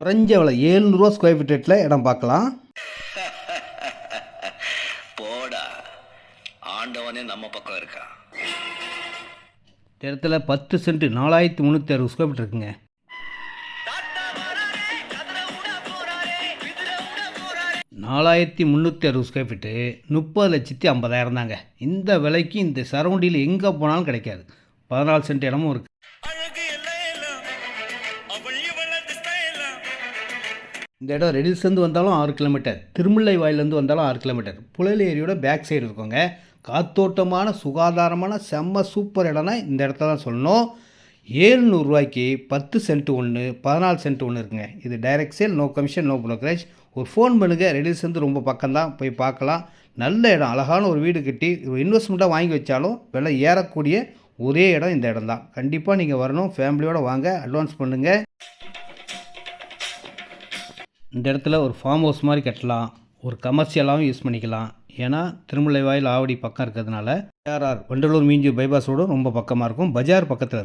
குறைஞ்ச விலை 700 square feet ரேட்டில் இடம் பார்க்கலாம். போடா, ஆண்டவனே நம்ம பக்கம் இருக்கா. இந்த இடத்துல 10 சென்ட் 4360 ஸ்கொயர் ஃபீட் இருக்குங்க. 4360 ஸ்கொயர் ஃபீட்டு 30,50,000 தாங்க. இந்த விலைக்கு இந்த சரௌண்டியில் எங்கே போனாலும் கிடைக்காது. 14 சென்ட் இடமும் இருக்குது. இந்த இடம் ரெடில்ஸ்லேருந்து வந்தாலும் 6 கிலோமீட்டர், திருமுல்லை வாயிலேருந்து வந்தாலும் 6 கிலோமீட்டர். புழல் ஏரியோட பேக் சைடு இருக்கோங்க. காத்தோட்டமான சுகாதாரமான செம்ம சூப்பர் இடம்னா இந்த இடத்த தான் சொல்லணும். 700 ரூபாய்க்கு 10 சென்ட் ஒன்று, 14 சென்ட் ஒன்று இருக்குங்க. இது direct sale, no commission, no brokerage. ஒரு ஃபோன் பண்ணுங்கள். ரெடில்ஸ்லேருந்து ரொம்ப பக்கம்தான், போய் பார்க்கலாம். நல்ல இடம், அழகான ஒரு வீடு கட்டி ஒரு இன்வெஸ்ட்மெண்ட்டாக வாங்கி வச்சாலும் விலை ஏறக்கூடிய ஒரே இடம் இந்த இடம் தான். கண்டிப்பாக நீங்கள் வரணும், ஃபேமிலியோடு வாங்க, அட்வான்ஸ் பண்ணுங்கள். இந்த இடத்துல ஒரு ஃபார்ம் ஹவுஸ் மாதிரி கட்டலாம், ஒரு கமர்ஷியலாகவும் யூஸ் பண்ணிக்கலாம். ஏன்னா திருமுல்லை வாயில் ஆவடி பக்கம் இருக்கிறதுனால. ஆர்ஆர் வண்டலூர் மீஞ்சூர் பைபாஸ் ரோடும் ரொம்ப பக்கமாக இருக்கும். பஜார் பக்கத்தில்